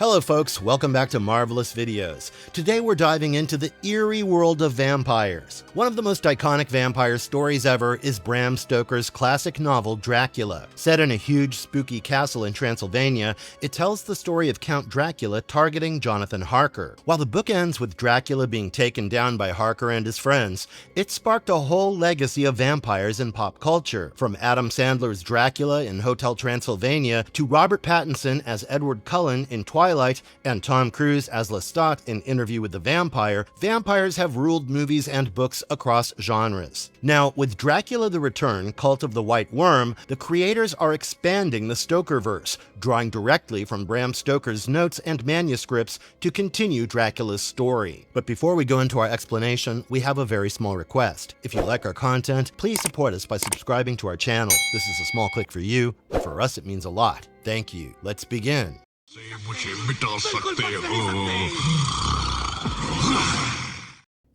Hello folks, welcome back to Marvelous Videos. Today we're diving into the eerie world of vampires. One of the most iconic vampire stories ever is Bram Stoker's classic novel Dracula. Set in a huge spooky castle in Transylvania, it tells the story of Count Dracula targeting Jonathan Harker. While the book ends with Dracula being taken down by Harker and his friends, it sparked a whole legacy of vampires in pop culture. From Adam Sandler's Dracula in Hotel Transylvania to Robert Pattinson as Edward Cullen in Twilight and Tom Cruise as Lestat in Interview with the Vampire, vampires have ruled movies and books across genres. Now, with Dracula The Return, Cult of the White Worm, the creators are expanding the Stokerverse, drawing directly from Bram Stoker's notes and manuscripts to continue Dracula's story. But before we go into our explanation, we have a very small request. If you like our content, please support us by subscribing to our channel. This is a small click for you, but for us it means a lot. Thank you. Let's begin.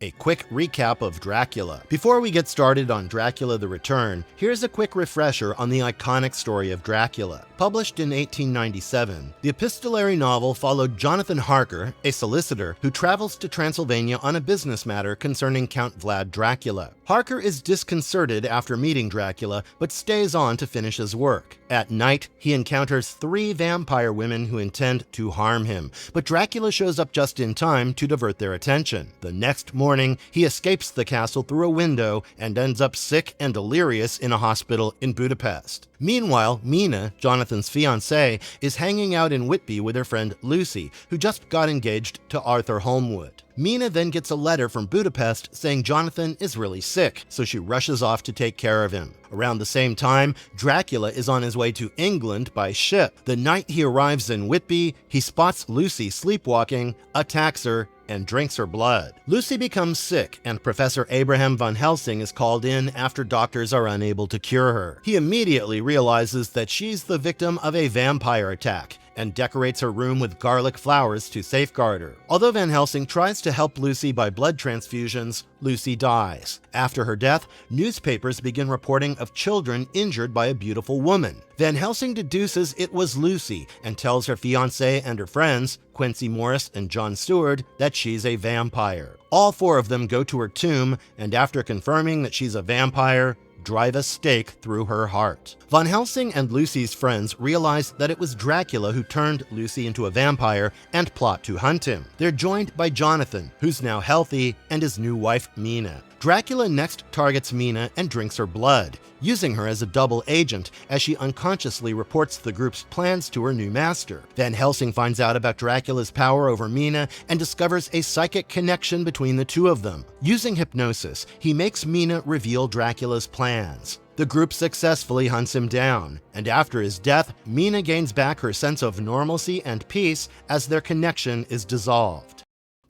A quick recap of Dracula. Before we get started on Dracula the Return, here's a quick refresher on the iconic story of Dracula. Published in 1897, the epistolary novel followed Jonathan Harker, a solicitor who travels to Transylvania on a business matter concerning Count Vlad Dracula. Harker is disconcerted after meeting Dracula, but stays on to finish his work. At night, he encounters 3 vampire women who intend to harm him, but Dracula shows up just in time to divert their attention. The next morning, he escapes the castle through a window and ends up sick and delirious in a hospital in Budapest. Meanwhile, Mina, Jonathan's fiancée, is hanging out in Whitby with her friend Lucy, who just got engaged to Arthur Holmwood. Mina then gets a letter from Budapest saying Jonathan is really sick, so she rushes off to take care of him. Around the same time, Dracula is on his way to England by ship. The night he arrives in Whitby, he spots Lucy sleepwalking, attacks her, and drinks her blood. Lucy becomes sick, and Professor Abraham Van Helsing is called in after doctors are unable to cure her. He immediately realizes that she's the victim of a vampire attack, and decorates her room with garlic flowers to safeguard her. Although Van Helsing tries to help Lucy by blood transfusions, Lucy dies. After her death, newspapers begin reporting of children injured by a beautiful woman. Van Helsing deduces it was Lucy and tells her fiancé and her friends, Quincy Morris and John Stewart, that she's a vampire. All 4 of them go to her tomb, and after confirming that she's a vampire, drive a stake through her heart. Van Helsing and Lucy's friends realize that it was Dracula who turned Lucy into a vampire and plot to hunt him. They're joined by Jonathan, who's now healthy, and his new wife, Mina. Dracula next targets Mina and drinks her blood, using her as a double agent as she unconsciously reports the group's plans to her new master. Van Helsing finds out about Dracula's power over Mina and discovers a psychic connection between the two of them. Using hypnosis, he makes Mina reveal Dracula's plans. The group successfully hunts him down, and after his death, Mina gains back her sense of normalcy and peace as their connection is dissolved.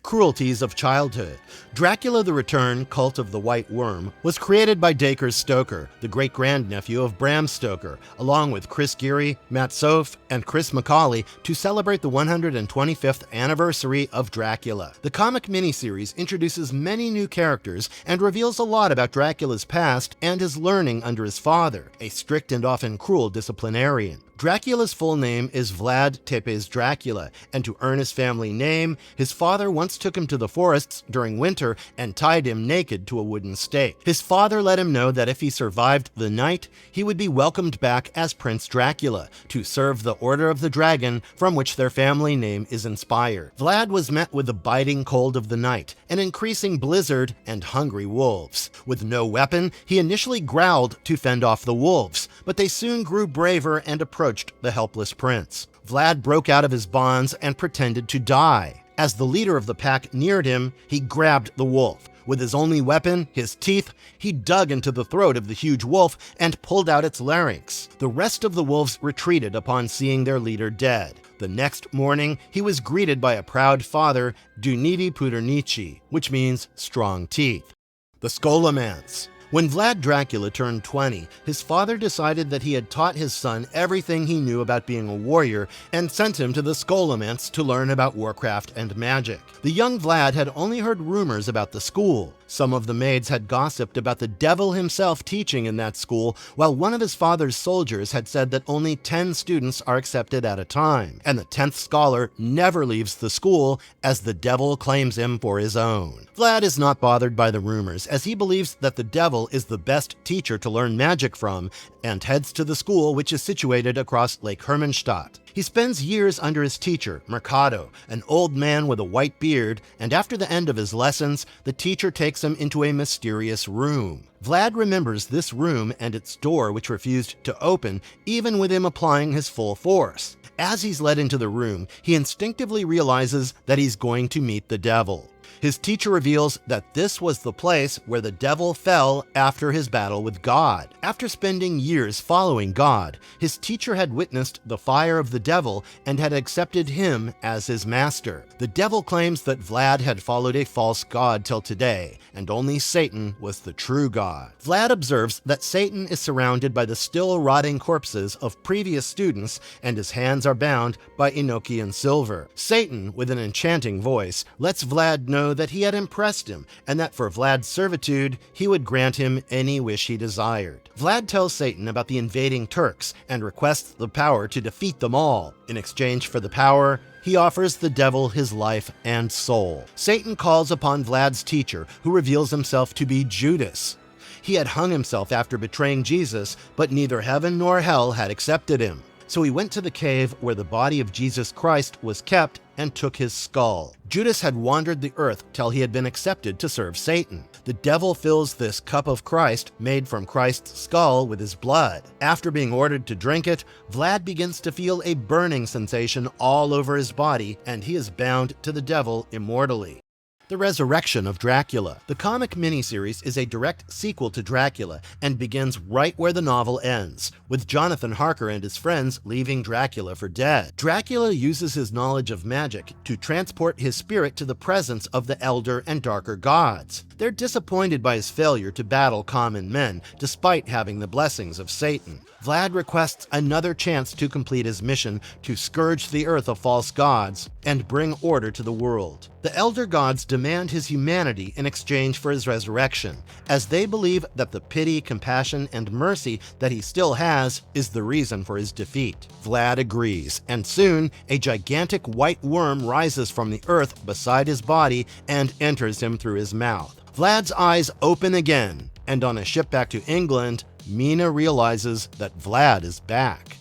Cruelties of childhood. Dracula The Return, Cult of the White Worm, was created by Dacre Stoker, the great-grandnephew of Bram Stoker, along with Chris Geary, Matt Sof, and Chris McCauley to celebrate the 125th anniversary of Dracula. The comic miniseries introduces many new characters and reveals a lot about Dracula's past and his learning under his father, a strict and often cruel disciplinarian. Dracula's full name is Vlad Tepes Dracula, and to earn his family name, his father once took him to the forests during winter and tied him naked to a wooden stake. His father let him know that if he survived the night, he would be welcomed back as Prince Dracula to serve the Order of the Dragon, from which their family name is inspired. Vlad was met with the biting cold of the night, an increasing blizzard, and hungry wolves. With no weapon, he initially growled to fend off the wolves, but they soon grew braver and approached the helpless prince. Vlad broke out of his bonds and pretended to die. As the leader of the pack neared him, he grabbed the wolf. With his only weapon, his teeth, he dug into the throat of the huge wolf and pulled out its larynx. The rest of the wolves retreated upon seeing their leader dead. The next morning, he was greeted by a proud father, Duniti Pudernici, which means strong teeth. The Scholomance. When Vlad Dracula turned 20, his father decided that he had taught his son everything he knew about being a warrior and sent him to the Scholomance to learn about warcraft and magic. The young Vlad had only heard rumors about the school. Some of the maids had gossiped about the devil himself teaching in that school, while one of his father's soldiers had said that only 10 students are accepted at a time, and the 10th scholar never leaves the school as the devil claims him for his own. Vlad is not bothered by the rumors, as he believes that the devil is the best teacher to learn magic from, and heads to the school, which is situated across Lake Hermannstadt. He spends years under his teacher, Mercado, an old man with a white beard, and after the end of his lessons, the teacher takes him into a mysterious room. Vlad remembers this room and its door, which refused to open, even with him applying his full force. As he's led into the room, he instinctively realizes that he's going to meet the devil. His teacher reveals that this was the place where the devil fell after his battle with God. After spending years following God, his teacher had witnessed the fire of the devil and had accepted him as his master. The devil claims that Vlad had followed a false god till today, and only Satan was the true god. Vlad observes that Satan is surrounded by the still rotting corpses of previous students, and his hands are bound by Enochian silver. Satan, with an enchanting voice, lets Vlad know that he had impressed him, and that for Vlad's servitude, he would grant him any wish he desired. Vlad tells Satan about the invading Turks and requests the power to defeat them all. In exchange for the power, he offers the devil his life and soul. Satan calls upon Vlad's teacher, who reveals himself to be Judas. He had hung himself after betraying Jesus, but neither heaven nor hell had accepted him. So he went to the cave where the body of Jesus Christ was kept and took his skull. Judas had wandered the earth till he had been accepted to serve Satan. The devil fills this cup of Christ, made from Christ's skull, with his blood. After being ordered to drink it, Vlad begins to feel a burning sensation all over his body, and he is bound to the devil immortally. The Resurrection of Dracula. The comic miniseries is a direct sequel to Dracula and begins right where the novel ends, with Jonathan Harker and his friends leaving Dracula for dead. Dracula uses his knowledge of magic to transport his spirit to the presence of the elder and darker gods. They're disappointed by his failure to battle common men, despite having the blessings of Satan. Vlad requests another chance to complete his mission to scourge the earth of false gods and bring order to the world. The elder gods demand his humanity in exchange for his resurrection, as they believe that the pity, compassion, and mercy that he still has is the reason for his defeat. Vlad agrees, and soon a gigantic white worm rises from the earth beside his body and enters him through his mouth. Vlad's eyes open again, and on a ship back to England, Mina realizes that Vlad is back.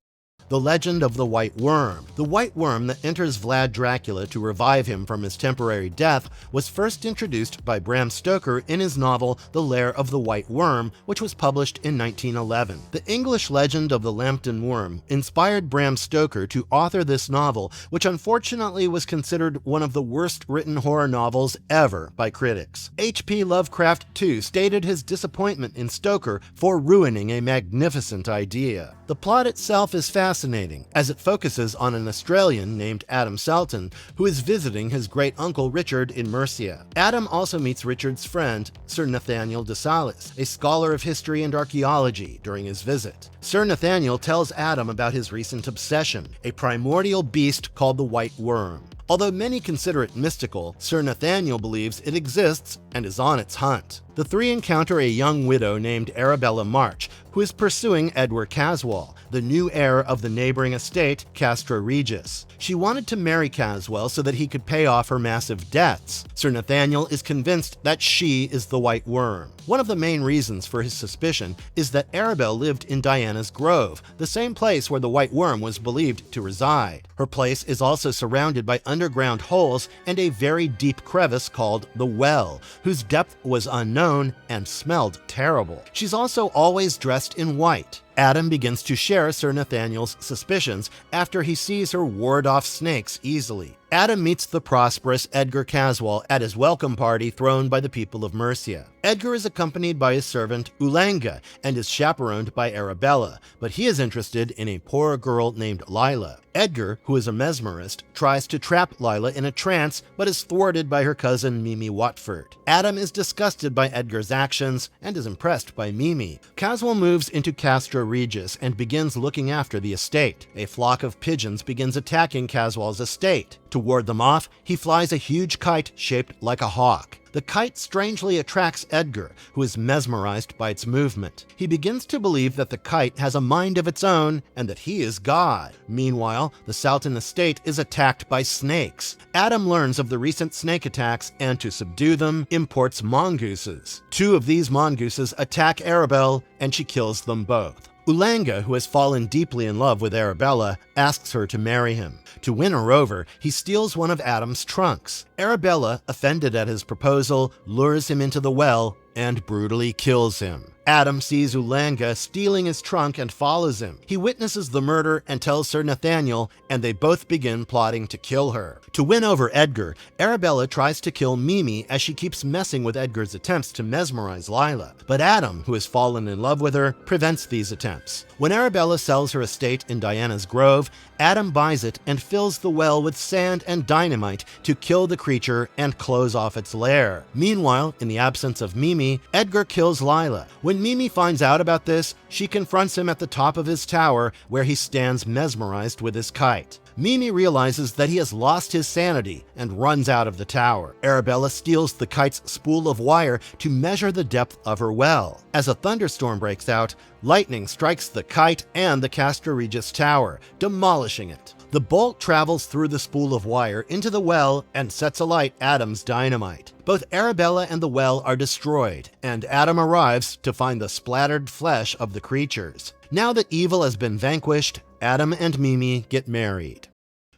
The Legend of the White Worm. The white worm that enters Vlad Dracula to revive him from his temporary death was first introduced by Bram Stoker in his novel The Lair of the White Worm, which was published in 1911. The English legend of the Lambton Worm inspired Bram Stoker to author this novel, which unfortunately was considered one of the worst written horror novels ever by critics. H.P. Lovecraft, too, stated his disappointment in Stoker for ruining a magnificent idea. The plot itself is fascinating, as it focuses on an Australian named Adam Salton, who is visiting his great-uncle Richard in Mercia. Adam also meets Richard's friend, Sir Nathaniel de Salis, a scholar of history and archaeology, during his visit. Sir Nathaniel tells Adam about his recent obsession, a primordial beast called the White Worm. Although many consider it mystical, Sir Nathaniel believes it exists and is on its hunt. The three encounter a young widow named Arabella March, who is pursuing Edward Caswell, the new heir of the neighboring estate, Castra Regis. She wanted to marry Caswell so that he could pay off her massive debts. Sir Nathaniel is convinced that she is the White Worm. One of the main reasons for his suspicion is that Arabelle lived in Diana's Grove, the same place where the White Worm was believed to reside. Her place is also surrounded by underground holes and a very deep crevice called the Well, whose depth was unknown and smelled terrible. She's also always dressed in white. Adam begins to share Sir Nathaniel's suspicions after he sees her ward off snakes easily. Adam meets the prosperous Edgar Caswell at his welcome party thrown by the people of Mercia. Edgar is accompanied by his servant Ulanga and is chaperoned by Arabella, but he is interested in a poor girl named Lila. Edgar, who is a mesmerist, tries to trap Lila in a trance but is thwarted by her cousin Mimi Watford. Adam is disgusted by Edgar's actions and is impressed by Mimi. Caswell moves into Castra Regis and begins looking after the estate. A flock of pigeons begins attacking Caswell's estate. To ward them off, he flies a huge kite shaped like a hawk. The kite strangely attracts Edgar, who is mesmerized by its movement. He begins to believe that the kite has a mind of its own and that he is God. Meanwhile, the Salton estate is attacked by snakes. Adam learns of the recent snake attacks and, to subdue them, imports mongooses. Two of these mongooses attack Arabelle, and she kills them both. Ulanga, who has fallen deeply in love with Arabella, asks her to marry him. To win her over, he steals one of Adam's trunks. Arabella, offended at his proposal, lures him into the well and brutally kills him. Adam sees Ulanga stealing his trunk and follows him. He witnesses the murder and tells Sir Nathaniel, and they both begin plotting to kill her. To win over Edgar, Arabella tries to kill Mimi as she keeps messing with Edgar's attempts to mesmerize Lila. But Adam, who has fallen in love with her, prevents these attempts. When Arabella sells her estate in Diana's Grove, Adam buys it and fills the well with sand and dynamite to kill the creature and close off its lair. Meanwhile, in the absence of Mimi, Edgar kills Lila. When Mimi finds out about this, she confronts him at the top of his tower, where he stands mesmerized with his kite. Mimi realizes that he has lost his sanity and runs out of the tower. Arabella steals the kite's spool of wire to measure the depth of her well. As a thunderstorm breaks out, lightning strikes the kite and the Castra Regis tower, demolishing it. The bolt travels through the spool of wire into the well and sets alight Adam's dynamite. Both Arabella and the well are destroyed, and Adam arrives to find the splattered flesh of the creatures. Now that evil has been vanquished, Adam and Mimi get married.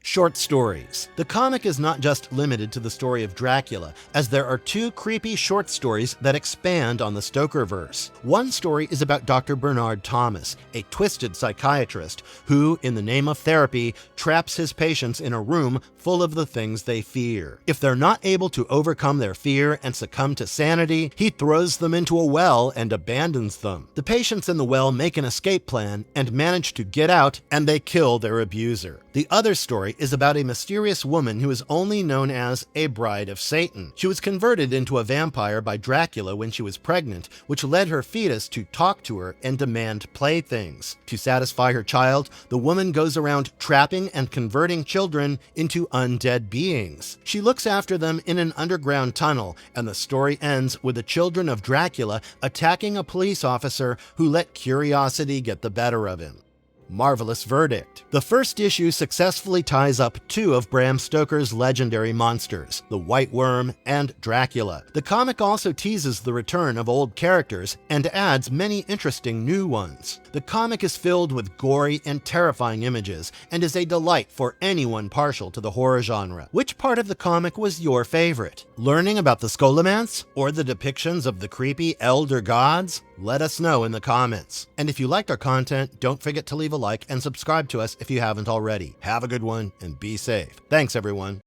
Short stories. The comic is not just limited to the story of Dracula, as there are two creepy short stories that expand on the Stokerverse. One story is about Dr. Bernard Thomas, a twisted psychiatrist who, in the name of therapy, traps his patients in a room full of the things they fear. If they're not able to overcome their fear and succumb to sanity, he throws them into a well and abandons them. The patients in the well make an escape plan and manage to get out, and they kill their abuser. The other story is about a mysterious woman who is only known as a bride of Satan. She was converted into a vampire by Dracula when she was pregnant, which led her fetus to talk to her and demand playthings. To satisfy her child, the woman goes around trapping and converting children into undead beings. She looks after them in an underground tunnel, and the story ends with the children of Dracula attacking a police officer who let curiosity get the better of him. Marvelous verdict. The first issue successfully ties up two of Bram Stoker's legendary monsters, the White Worm and Dracula. The comic also teases the return of old characters and adds many interesting new ones. The comic is filled with gory and terrifying images and is a delight for anyone partial to the horror genre. Which part of the comic was your favorite? Learning about the Scholomance or the depictions of the creepy elder gods? Let us know in the comments. And if you liked our content, don't forget to leave a like and subscribe to us if you haven't already. Have a good one and be safe. Thanks, everyone.